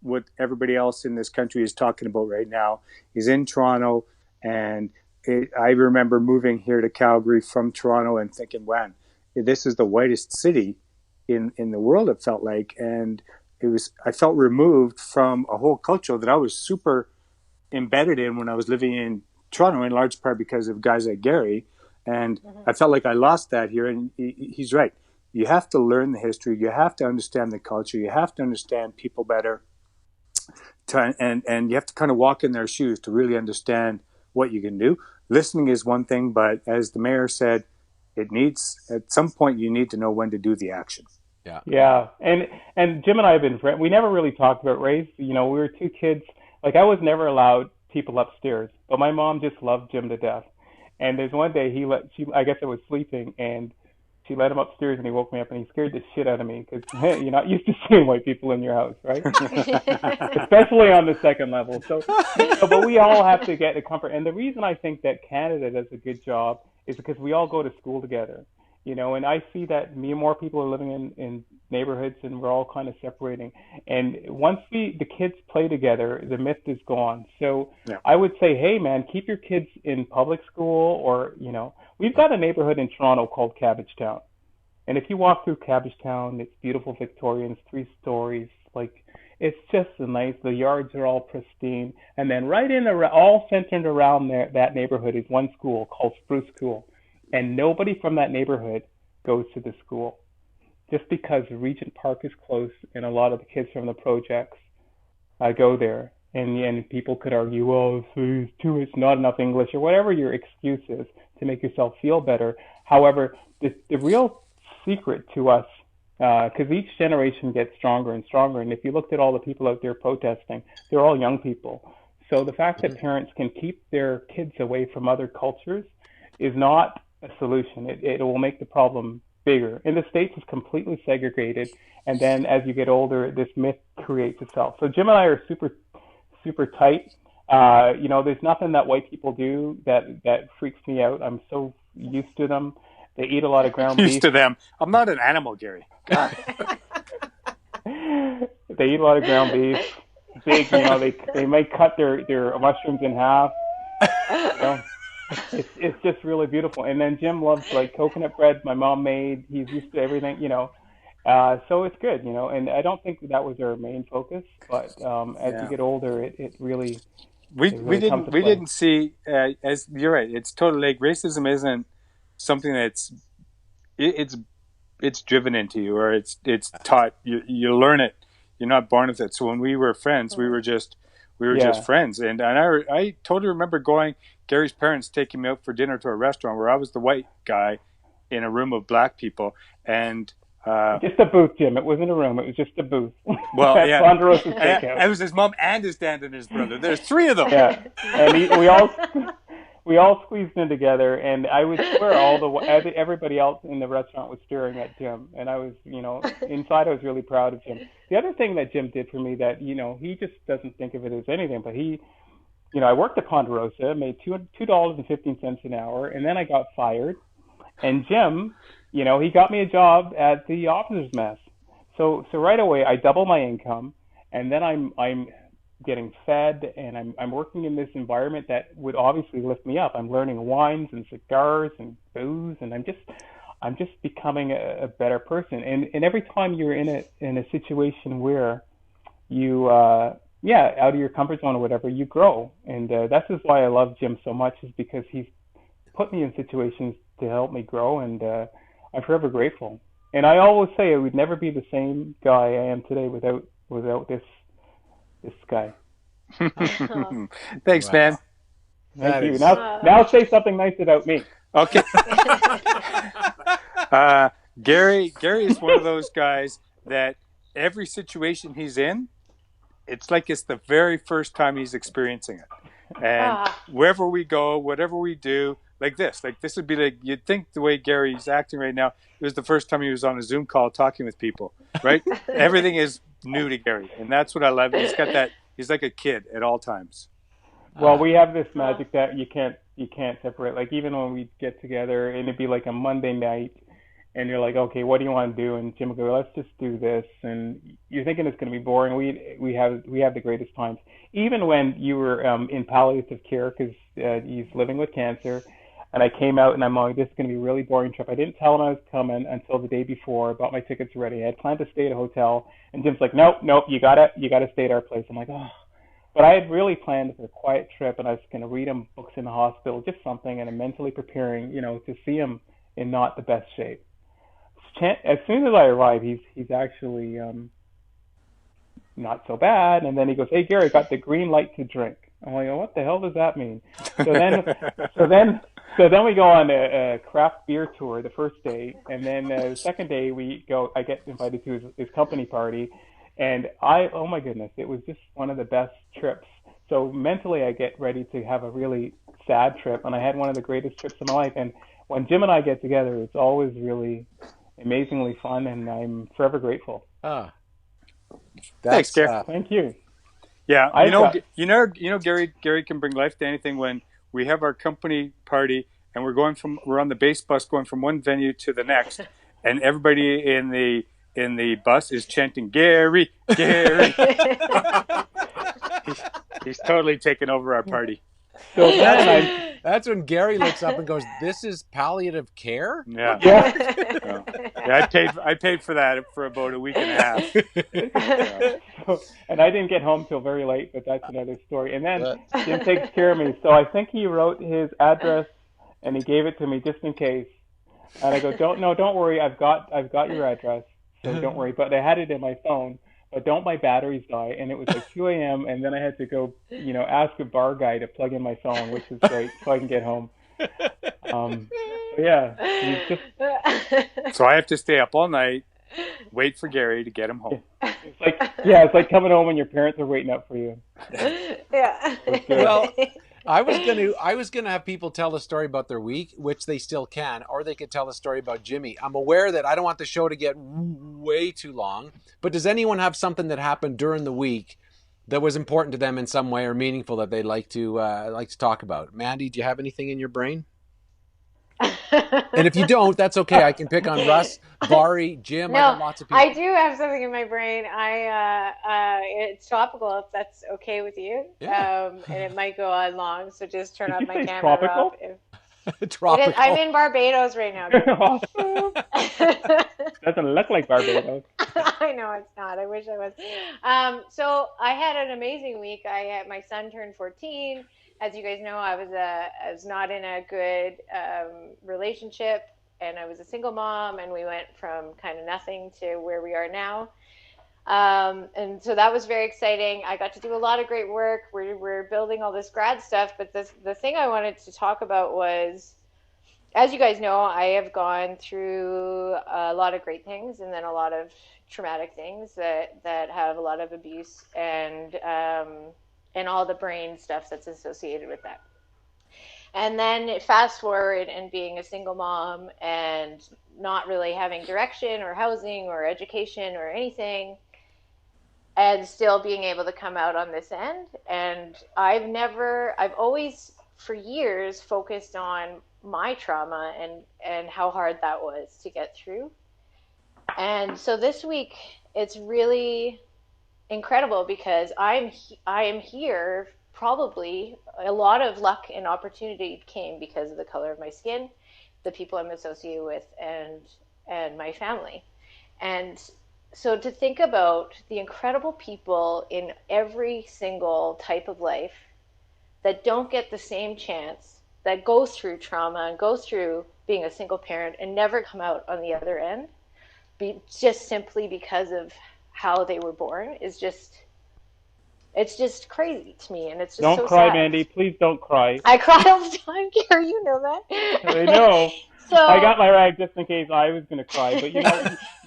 what everybody else in this country is talking about right now. He's in Toronto, and I remember moving here to Calgary from Toronto and thinking, "Wow, this is the whitest city in the world." It felt like, and I felt removed from a whole culture that I was super embedded in when I was living in Toronto, in large part because of guys like Gary. And I felt like I lost that here. And he's right. You have to learn the history. You have to understand the culture. You have to understand people better. And you have to kind of walk in their shoes to really understand what you can do. Listening is one thing, but as the mayor said, at some point you need to know when to do the action. Yeah. Yeah. And Jim and I have been friends. We never really talked about race. We were two kids. Like, I was never allowed people upstairs, but my mom just loved Jim to death. And there's one day I guess I was sleeping, and she let him upstairs, and he woke me up, and he scared the shit out of me because you're not used to seeing white people in your house, right? Especially on the second level. So, but we all have to get the comfort. And the reason I think that Canada does a good job is because we all go to school together. And I see that more people are living in neighborhoods, and we're all kind of separating. And once the kids play together, the myth is gone. So yeah. I would say, hey, man, keep your kids in public school, or, we've got a neighborhood in Toronto called Cabbagetown. And if you walk through Cabbagetown, it's beautiful Victorian, it's 3 stories. Like, it's just nice. The yards are all pristine. And then right all centered around that neighborhood is one school called Spruce School. And nobody from that neighborhood goes to the school, just because Regent Park is close, and a lot of the kids from the projects go there. And people could argue, well, it's not enough English, or whatever your excuse is to make yourself feel better. However, the real secret to us, because each generation gets stronger and stronger, and if you looked at all the people out there protesting, they're all young people. So the fact that parents can keep their kids away from other cultures is not a solution. It will make the problem bigger. In the States, it's completely segregated, and then as you get older, this myth creates itself. So Jim and I are super, super tight. There's nothing that white people do that freaks me out. I'm so used to them. They eat a lot of ground beef. Used to them. I'm not an animal, Gary. God. They eat a lot of ground beef. Big, they might cut their mushrooms in half. It's just really beautiful. And then Jim loves like coconut bread my mom made. He's used to everything, so it's good, and I don't think that was our main focus, but as you get older, it really we didn't see as you're right. It's totally like racism isn't something that's it's driven into you, or it's taught. You learn it. You're not born with it. So when we were friends, we were just friends. And I totally remember Gary's parents taking me out for dinner to a restaurant where I was the white guy in a room of black people. And just a booth, Jim. It wasn't a room. It was just a booth. Well, yeah. Ponderosa's Steakhouse. It was his mom and his dad and his brother. There's 3 of them. Yeah. And we all squeezed in together, and I would swear everybody else in the restaurant was staring at Jim, and I was, inside I was really proud of Jim. The other thing that Jim did for me that, he just doesn't think of it as anything, but I worked at Ponderosa, made $2.15 an hour, and then I got fired. And Jim, he got me a job at the officers' mess. So right away I double my income, and then I'm getting fed, and I'm working in this environment that would obviously lift me up. I'm learning wines and cigars and booze, and I'm just becoming a better person. And every time you're in a situation where you out of your comfort zone or whatever, you grow. And that's just why I love Jim so much, is because he's put me in situations to help me grow, and I'm forever grateful. And I always say I would never be the same guy I am today without this guy. Thanks, man. Thank you. Now say something nice about me. Okay. Gary is one of those guys that every situation he's in, it's like it's the very first time he's experiencing it. And wherever we go, whatever we do, like this would be like, you'd think the way Gary's acting right now, it was the first time he was on a Zoom call talking with people, right? Everything is new to Gary, and that's what I love. He's got that. He's like a kid at all times. Well, we have this magic that you can't separate. Like, even when we get together, and it'd be like a Monday night, and you're like, okay, what do you want to do? And Jim will go, let's just do this. And you're thinking it's going to be boring. We have the greatest times. Even when you were in palliative care because he's living with cancer, and I came out and I'm like, this is going to be a really boring trip. I didn't tell him I was coming until the day before. I bought my tickets already. I had planned to stay at a hotel, and Jim's like, nope, you gotta stay at our place. I'm like, oh. But I had really planned for a quiet trip, and I was going to read him books in the hospital, just something, and I'm mentally preparing, to see him in not the best shape. As soon as I arrive, he's actually not so bad, and then he goes, "Hey Gary, I got the green light to drink." I'm like, "Oh, what the hell does that mean?" So then we go on a craft beer tour the first day, and then the second day I get invited to his company party, and oh my goodness, it was just one of the best trips. So mentally, I get ready to have a really sad trip, and I had one of the greatest trips of my life. And when Jim and I get together, it's always really amazingly fun, and I'm forever grateful. Thanks, Gary. Thank you. Yeah, Gary can bring life to anything. When we have our company party and we're on the base bus going from one venue to the next, and everybody in the bus is chanting Gary, Gary. he's totally taken over our party. So that's when Gary looks up and goes, "This is palliative care?" Yeah. I paid for that for about a week and a half. And I didn't get home till very late, but that's another story. And then Jim takes care of me. So I think he wrote his address and he gave it to me just in case. And I go, don't worry, I've got your address, so don't worry. But I had it in my phone. But don't my batteries die? And it was like 2 a.m. and then I had to go, ask a bar guy to plug in my phone, which is great, so I can get home. So I have to stay up all night, wait for Gary to get him home. It's like coming home when your parents are waiting up for you. Yeah. Well, I was gonna have people tell a story about their week, which they still can, or they could tell a story about Jimmy. I'm aware that I don't want the show to get way too long, but does anyone have something that happened during the week that was important to them in some way or meaningful that they'd like to talk about? Mandy, do you have anything in your brain? And if you don't, that's okay. I can pick on Russ, Bari, Jim. No, I got lots of people. I do have something in my brain. It's topical if that's okay with you. Yeah. And it might go on long, so just turn up my camera. Tropical? Tropical. I'm in Barbados right now. Doesn't look like Barbados. I know it's not. I wish I was. So I had an amazing week. My son turned 14. As you guys know, I was not in a good relationship, and I was a single mom, and we went from kind of nothing to where we are now. And so that was very exciting. I got to do a lot of great work. We're building all this grad stuff, but the thing I wanted to talk about was, as you guys know, I have gone through a lot of great things and then a lot of traumatic things that have a lot of abuse and all the brain stuff that's associated with that. And then fast forward and being a single mom and not really having direction or housing or education or anything, and still being able to come out on this end. And I've always for years focused on my trauma and how hard that was to get through. And so this week it's really incredible because I am here. Probably a lot of luck and opportunity came because of the color of my skin, the people I'm associated with, and my family. And so to think about the incredible people in every single type of life that don't get the same chance, that go through trauma and go through being a single parent and never come out on the other end, just simply because of how they were born, it's just crazy to me, and it's just Don't so cry, sad. Mandy. Please don't cry. I cry all the time, Gary. You know that. I know. So I got my rag just in case I was going to cry, but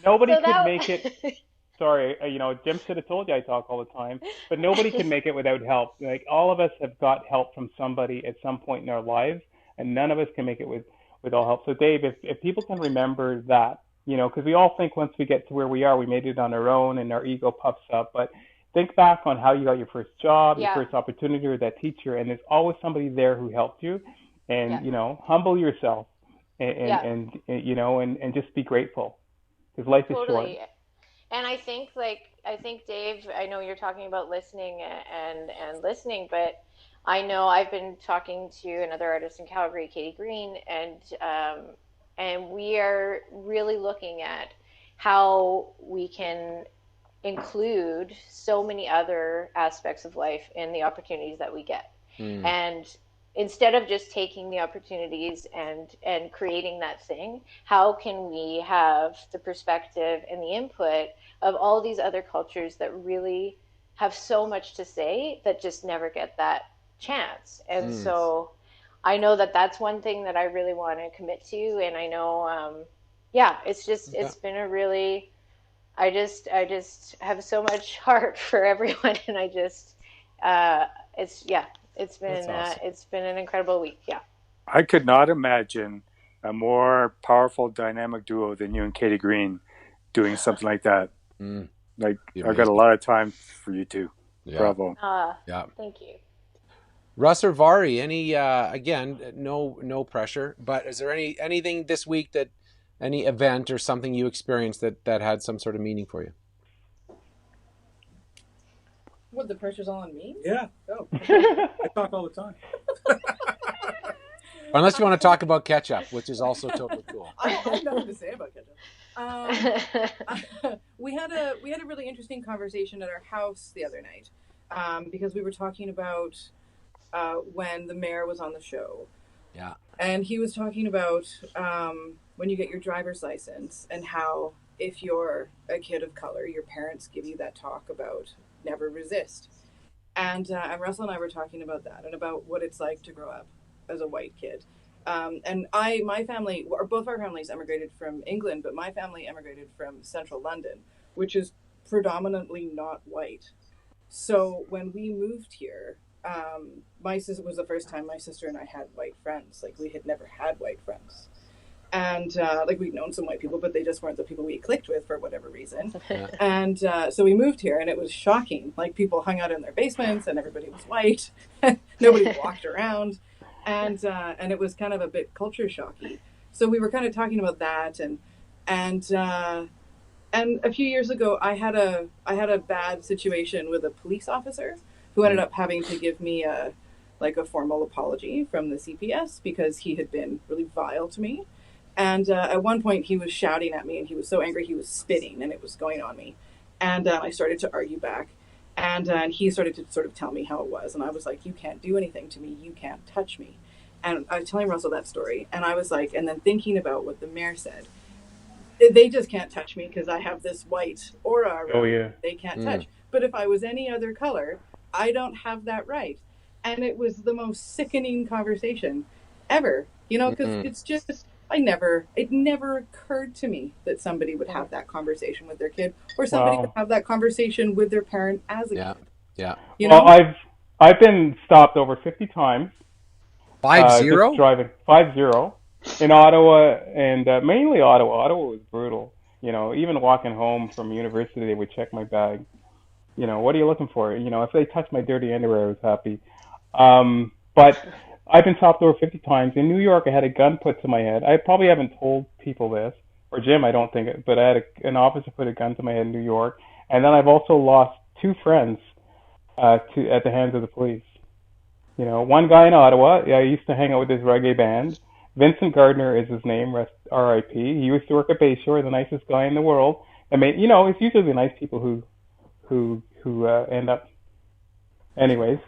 nobody could make it. Sorry, Jim should have told you I talk all the time, but nobody can make it without help. Like, all of us have got help from somebody at some point in our lives, and none of us can make it with all help. So Dave, if people can remember that, because we all think once we get to where we are, we made it on our own and our ego puffs up, but think back on how you got your first job, your first opportunity with that teacher, and there's always somebody there who helped you. And, humble yourself and Yeah, and just be grateful because life is short. totally. And I think Dave, I know you're talking about listening and listening, but I know I've been talking to another artist in Calgary, Katie Green, and we are really looking at how we can include so many other aspects of life in the opportunities that we get. Mm. And instead of just taking the opportunities and creating that thing, how can we have the perspective and the input of all these other cultures that really have so much to say that just never get that chance? And Mm. so I know that that's one thing that I really want to commit to. And I know, yeah, Yeah, it's been a really, I just have so much heart for everyone, and uh, yeah, that's awesome. it's been an incredible week. Yeah. I could not imagine a more powerful dynamic duo than you and Katie Green doing something like that. Mm. Like, Be I've got a amazing. lot of time for you two. Yeah, Bravo. yeah. Thank you. Russ or Vari, any again, no pressure, but is there anything this week that any event or something you experienced that had some sort of meaning for you? What, the pressure's all on me? Yeah, Oh. I talk all the time. Unless you want to talk about ketchup, which is also totally cool. I have nothing to say about ketchup. We had a really interesting conversation at our house the other night, because we were talking about when the mayor was on the show, Yeah. and he was talking about when you get your driver's license and how if you're a kid of color, your parents give you that talk about never resist. And Russell and I were talking about that and about what it's like to grow up as a white kid. And my family, or both our families emigrated from England, but my family emigrated from central London, which is predominantly not white. So when we moved here, my sister was the first time my sister and I had white friends. Like, we had never had white friends. And like, we'd known some white people, but they just weren't the people we clicked with for whatever reason. Yeah. And so we moved here, and it was shocking. Like, people hung out in their basements, and everybody was white. Nobody walked around, and it was kind of a bit culture shocky. So we were kind of talking about that, and a few years ago, I had a bad situation with a police officer who ended up having to give me a formal apology from the CPS because he had been really vile to me. And at one point, he was shouting at me, and he was so angry he was spitting, and it was going on me. And I started to argue back, and he started to sort of tell me how it was. And I was like, "You can't do anything to me. You can't touch me." And I was telling Russell that story, and I was like, and then thinking about what the mayor said, they just can't touch me because I have this white aura around. Oh yeah. They can't touch. But if I was any other color, I don't have that right. And it was the most sickening conversation ever, because it's just, it never occurred to me that somebody would have that conversation with their kid, or somebody would have that conversation with their parent as a Yeah. kid. Yeah. Well, I've been stopped over 50 times. 50? Just driving 50 in Ottawa, and mainly Ottawa. Ottawa was brutal. Even walking home from university, they would check my bag. What are you looking for? If they touched my dirty underwear, I was happy. But I've been stopped over 50 times. In New York, I had a gun put to my head. I probably haven't told people this, or Jim, I don't think it, but I had an officer put a gun to my head in New York. And then I've also lost 2 friends at the hands of the police. One guy in Ottawa, I used to hang out with his reggae band. Vincent Gardner is his name, rest R.I.P. He used to work at Bayshore, the nicest guy in the world. It's usually the nice people who end up. Anyways,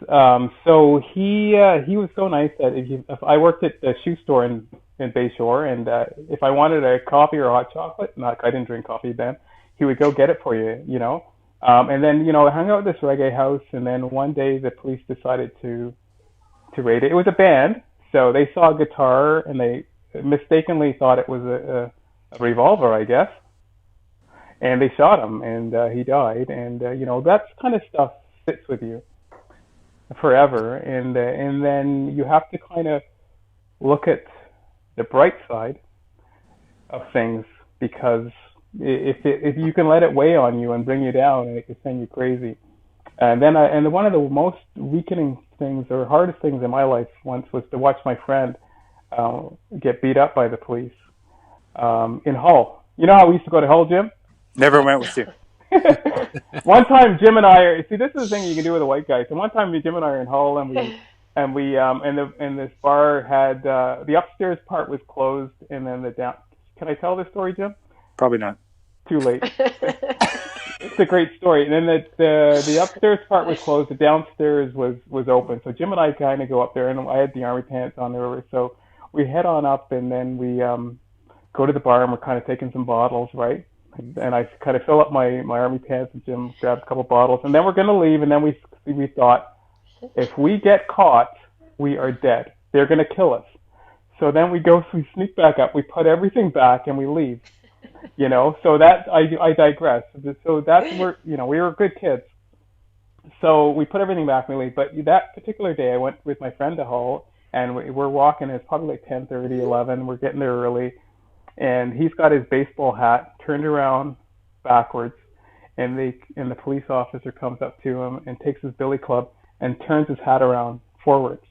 so he was so nice that if I worked at the shoe store in Bayshore, and if I wanted a coffee or a hot chocolate, I didn't drink coffee then, he would go get it for you. And then I hung out at this reggae house, and then one day the police decided to raid it. It was a band, so they saw a guitar and they mistakenly thought it was a revolver, I guess, and they shot him, and he died. And that kind of stuff sits with you forever, and then you have to kind of look at the bright side of things, because if you can let it weigh on you and bring you down, and it can send you crazy. And then one of the most weakening things or hardest things in my life once was to watch my friend get beat up by the police in Hull. You know how we used to go to Hull, Jim? Never went with you. One time, Jim and I see, this is the thing you can do with a white guy. So one time, Jim and I are in Hull, and this bar had the upstairs part was closed, and then the down. Can I tell this story, Jim? Probably not. Too late. It's a great story. And then the upstairs part was closed. The downstairs was open. So Jim and I kind of go up there, and I had the army pants on there. So we head on up, and then we go to the bar, and we're kind of taking some bottles, right? And I kind of fill up my army pants, and Jim grabs a couple bottles, and then we're going to leave. And then we thought, if we get caught, we are dead. They're going to kill us. So then we sneak back up, we put everything back, and we leave. You know, so that I digress. So that's where, you know, we were good kids. So we put everything back and we leave. But that particular day, I went with my friend to Hull, and we're walking. It's probably like 10:30, 11. We're getting there early, and he's got his baseball hat turned around backwards, and the police officer comes up to him and takes his billy club and turns his hat around forwards.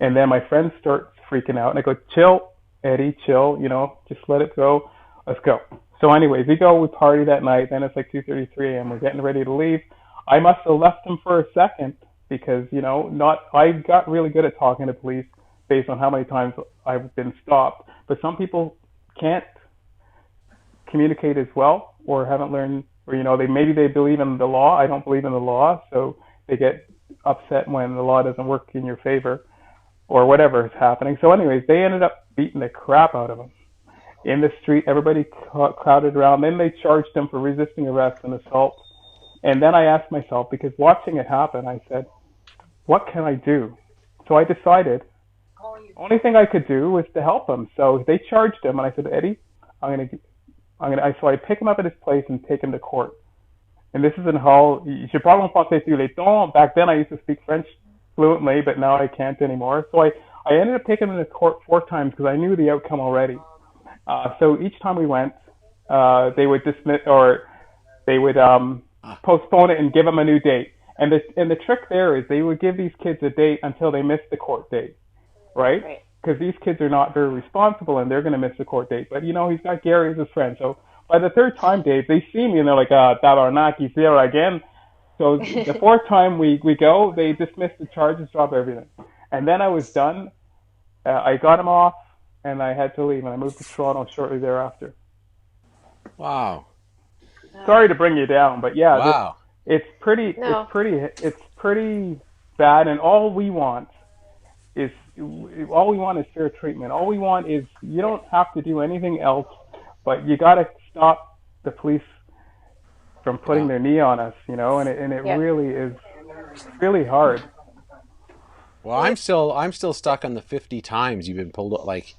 And then my friend starts freaking out, and I go, "Chill, Eddie, chill. You know, just let it go. Let's go." So anyways, we party that night. Then it's like 2:33 a.m. We're getting ready to leave. I must have left him for a second because, you know, I got really good at talking to police based on how many times I've been stopped. But some people can't communicate as well, or haven't learned, or, you know, maybe they believe in the law. I don't believe in the law, so they get upset when the law doesn't work in your favor or whatever is happening. So anyways, they ended up beating the crap out of him in the street. Everybody crowded around. Then they charged him for resisting arrest and assault. And then I asked myself, because watching it happen, I said, what can I do? So I decided the only thing I could do was to help him. So they charged him, and I said, Eddie, so I pick him up at his place and take him to court. And this is in Hull. Je parle en français tous les temps. Back then I used to speak French fluently, but now I can't anymore. So I ended up taking him to court 4 times because I knew the outcome already. So each time we went, they would dismiss, or they would postpone it and give them a new date. And the trick there is they would give these kids a date until they miss the court date, right? Because these kids are not very responsible and they're going to miss the court date. But, you know, he's got Gary as his friend. So by the 3rd time, Dave, they see me and they're like, tabarnak, he's there again. So the 4th time we go, they dismiss the charges, drop everything. And then I was done. I got him off, and I had to leave, and I moved to Toronto shortly thereafter. Wow. Sorry to bring you down, but yeah, wow. It's pretty bad, and all we want is fair treatment. All we want is, you don't have to do anything else, but you got to stop the police from putting their knee on us, you know, and it really is really hard. Well, I'm still stuck on the 50 times you've been pulled up. Like,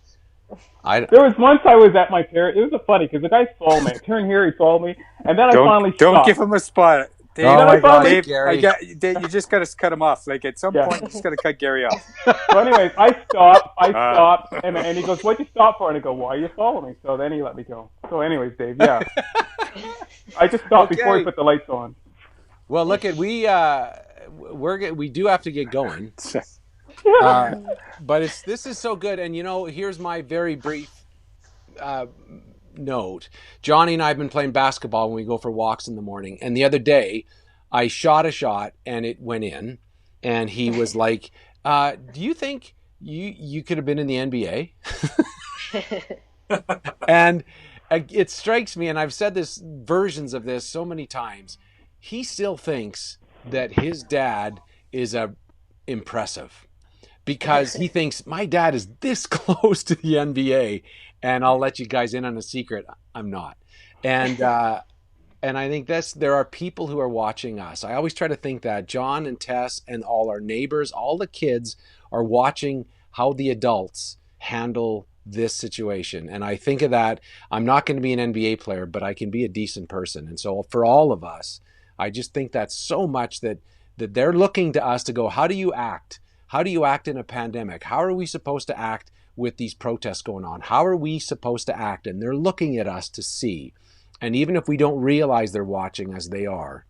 there was once I was at my parents. It was funny because the guy followed me. I turned here, he followed me, and then I finally stopped. Don't give him a spot. Dave, Dave, Gary. You just got to cut him off. Like, at some point, you just got to cut Gary off. So anyways, I stopped, and he goes, "What'd you stop for?" And I go, "Why are you following me?" So then he let me go. So anyways, Dave, yeah. I just stopped before he put the lights on. Well, look at we do have to get going. But this is so good. And, you know, here's my very brief note. Johnny and I have been playing basketball when we go for walks in the morning. And the other day, I shot a shot and it went in. And he was like, do you think you could have been in the NBA? And it strikes me, and I've said versions of this so many times, he still thinks that his dad is impressive. Because he thinks, my dad is this close to the NBA, and I'll let you guys in on a secret. I'm not. And I think there are people who are watching us. I always try to think that John and Tess and all our neighbors, all the kids are watching how the adults handle this situation. And I think of that, I'm not going to be an NBA player, but I can be a decent person. And so for all of us, I just think that's so much that they're looking to us to go, how do you act? How do you act in a pandemic? How are we supposed to act with these protests going on? How are we supposed to act? And they're looking at us to see. And even if we don't realize they're watching as they are,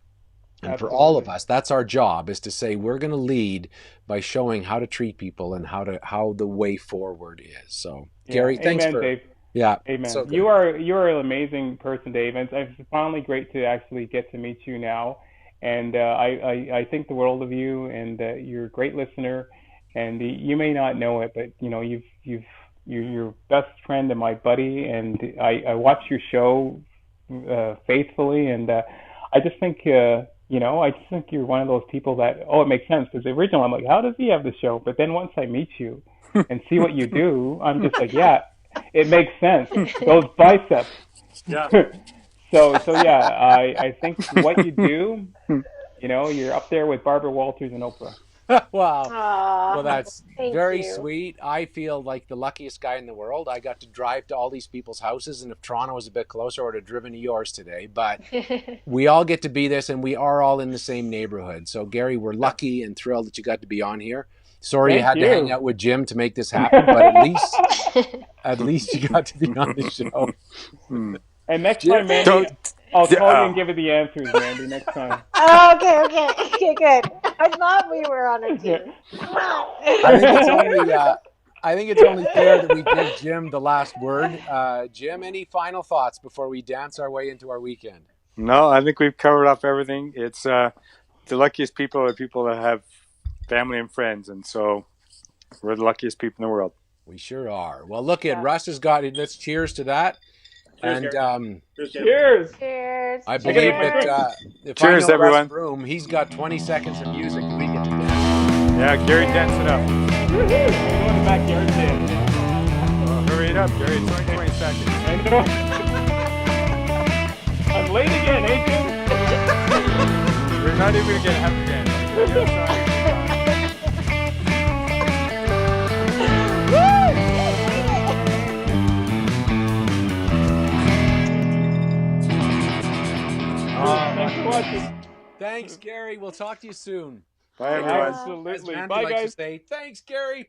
And for all of us, that's our job, is to say we're going to lead by showing how to treat people and how the way forward is. So, Gary, thanks for Dave. Yeah, amen. So you are an amazing person, Dave, and it's finally great to actually get to meet you now. And I think the world of you, and you're a great listener. And you may not know it, but you're your best friend and my buddy, and I watch your show faithfully, and I just think I just think you're one of those people that it makes sense, because originally I'm like, how does he have the show? But then once I meet you and see what you do, I'm just like, yeah, it makes sense. Those biceps. Yeah. So yeah, I think what you do, you're up there with Barbara Walters and Oprah. Wow. Aww, Well, that's very sweet. I feel like the luckiest guy in the world. I got to drive to all these people's houses, and if Toronto was a bit closer, I would have driven to yours today. But we all get to be this, and we are all in the same neighborhood. So, Gary, we're lucky and thrilled that you got to be on here. Sorry you had to hang out with Jim to make this happen, but at least you got to be on the show. And next time, Mandy, I'll call you and give you the answers, Mandy, next time. Oh, okay, good. I thought we were on a team. I think it's only fair that we give Jim the last word. Jim, any final thoughts before we dance our way into our weekend? No, I think we've covered up everything. It's the luckiest people are people that have family and friends, and so we're the luckiest people in the world. We sure are. Well, look at Russ has got it. Let's cheers to that. Cheers, and cheers. Cheers. I believe that if cheers, I know everyone. Russ Broom, he's got 20 seconds of music that we get to dance. Yeah, Gary, dance it up. We're going to the backyard dance. Hurry it up, Gary. It's only 20 seconds. I know. I'm late again, eh, Jim? We're not even going to get a happy dance. Thanks for watching. Thanks, Gary. We'll talk to you soon. Bye, everyone. Absolutely. As Mandy Bye, likes guys. to say, thanks, Gary.